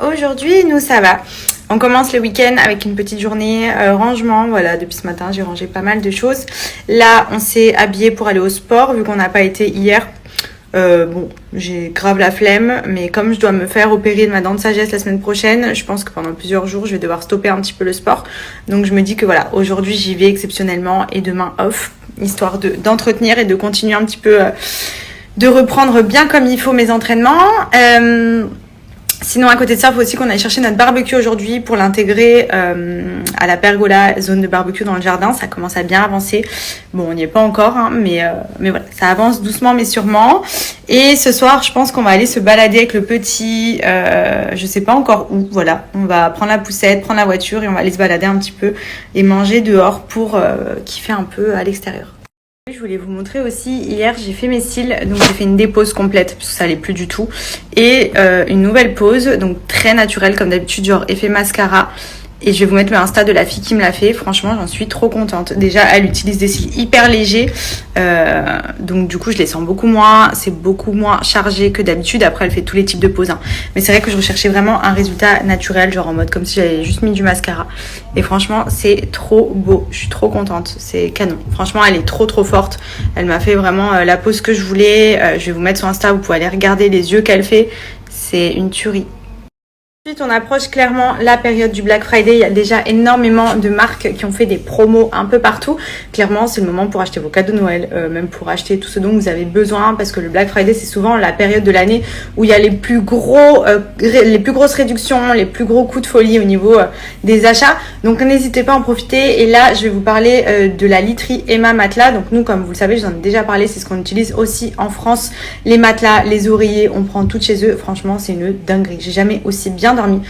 aujourd'hui, nous ça va. On commence le week-end avec une petite journée rangement. Voilà, depuis ce matin, j'ai rangé pas mal de choses. Là, on s'est habillé pour aller au sport, vu qu'on n'a pas été hier. Bon, j'ai grave la flemme, mais comme je dois me faire opérer de ma dent de sagesse la semaine prochaine, je pense que pendant plusieurs jours, je vais devoir stopper un petit peu le sport. Donc je me dis que voilà, aujourd'hui, j'y vais exceptionnellement et demain off, histoire d'entretenir et de continuer un petit peu, de reprendre bien comme il faut mes entraînements. Sinon, à côté de ça, il faut aussi qu'on aille chercher notre barbecue aujourd'hui pour l'intégrer à la pergola, zone de barbecue dans le jardin. Ça commence à bien avancer. Bon, on n'y est pas encore, hein, mais voilà, ça avance doucement mais sûrement. Et ce soir, je pense qu'on va aller se balader avec le petit, je sais pas encore où, voilà. On va prendre la poussette, prendre la voiture et on va aller se balader un petit peu et manger dehors pour kiffer un peu à l'extérieur. Je voulais vous montrer aussi, hier j'ai fait mes cils, donc j'ai fait une dépose complète parce que ça allait plus du tout et une nouvelle pose, donc très naturelle comme d'habitude, genre effet mascara. Et je vais vous mettre le Insta de la fille qui me l'a fait. Franchement, j'en suis trop contente. Déjà, elle utilise des cils hyper légers. Donc du coup, je les sens beaucoup moins. C'est beaucoup moins chargé que d'habitude. Après, elle fait tous les types de poses. Hein. Mais c'est vrai que je recherchais vraiment un résultat naturel, genre en mode comme si j'avais juste mis du mascara. Et franchement, c'est trop beau. Je suis trop contente. C'est canon. Franchement, elle est trop forte. Elle m'a fait vraiment la pose que je voulais. Je vais vous mettre sur Insta. Vous pouvez aller regarder les yeux qu'elle fait. C'est une tuerie. Ensuite, on approche clairement la période du Black Friday. Il y a déjà énormément de marques qui ont fait des promos un peu partout. Clairement, c'est le moment pour acheter vos cadeaux de Noël, même pour acheter tout ce dont vous avez besoin, parce que le Black Friday, c'est souvent la période de l'année où il y a les plus grosses réductions, les plus gros coups de folie au niveau des achats. Donc, n'hésitez pas à en profiter. Et là, je vais vous parler de la literie Emma Matelas. Donc, nous, comme vous le savez, je vous en ai déjà parlé, c'est ce qu'on utilise aussi en France. Les matelas, les oreillers, on prend tout chez eux. Franchement, c'est une dinguerie. J'ai jamais aussi bien dormi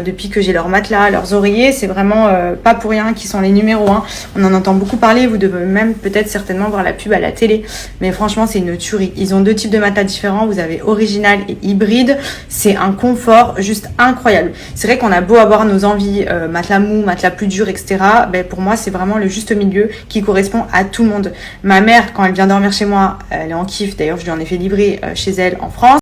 depuis que j'ai leurs matelas, leurs oreillers. C'est vraiment pas pour rien qu'ils sont les numéros 1. On en entend beaucoup parler. Vous devez même peut-être certainement voir la pub à la télé. Mais franchement, c'est une tuerie. Ils ont 2 types de matelas différents. Vous avez original et hybride. C'est un confort juste incroyable. C'est vrai qu'on a beau avoir nos envies, matelas mou, matelas plus dur, etc. Ben, pour moi, c'est vraiment le juste milieu qui correspond à tout le monde. Ma mère, quand elle vient dormir chez moi, elle est en kiff. D'ailleurs, je lui en ai fait livrer chez elle en France.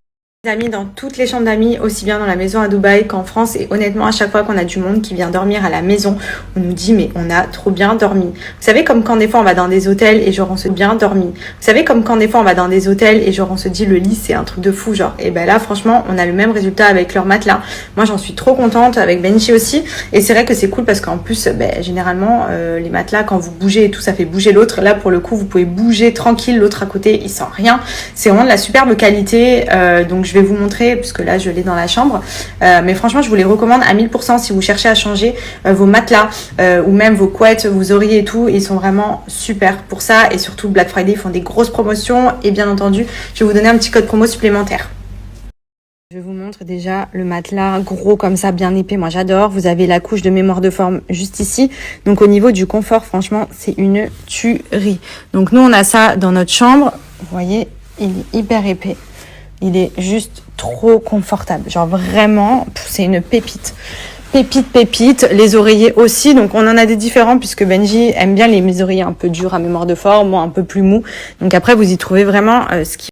Amis dans toutes les chambres d'amis, aussi bien dans la maison à Dubaï qu'en France, et honnêtement à chaque fois qu'on a du monde qui vient dormir à la maison, on nous dit mais on a trop bien dormi. Vous savez, comme quand des fois on va dans des hôtels et genre on se dit bien dormi. Vous savez, comme quand des fois on va dans des hôtels et genre on se dit le lit c'est un truc de fou, genre. Et ben là franchement on a le même résultat avec leur matelas. Moi j'en suis trop contente, avec Benji aussi, et c'est vrai que c'est cool parce qu'en plus généralement les matelas quand vous bougez et tout ça fait bouger l'autre. Là pour le coup vous pouvez bouger tranquille, l'autre à côté il sent rien. C'est vraiment de la superbe qualité, donc je vais vous montrer puisque là je l'ai dans la chambre, mais franchement je vous les recommande à 1000% si vous cherchez à changer vos matelas ou même vos couettes, vos oreillers et tout. Ils sont vraiment super pour ça, et surtout Black Friday ils font des grosses promotions, et bien entendu je vais vous donner un petit code promo supplémentaire. Je vous montre déjà le matelas gros comme ça, bien épais, moi j'adore. Vous avez la couche de mémoire de forme juste ici, donc au niveau du confort franchement c'est une tuerie. Donc nous on a ça dans notre chambre, vous voyez il est hyper épais. Il est juste trop confortable. Genre vraiment, c'est une pépite. Pépite. Les oreillers aussi. Donc on en a des différents puisque Benji aime bien les oreillers un peu durs à mémoire de forme, moi un peu plus mou. Donc après vous y trouvez vraiment ce qui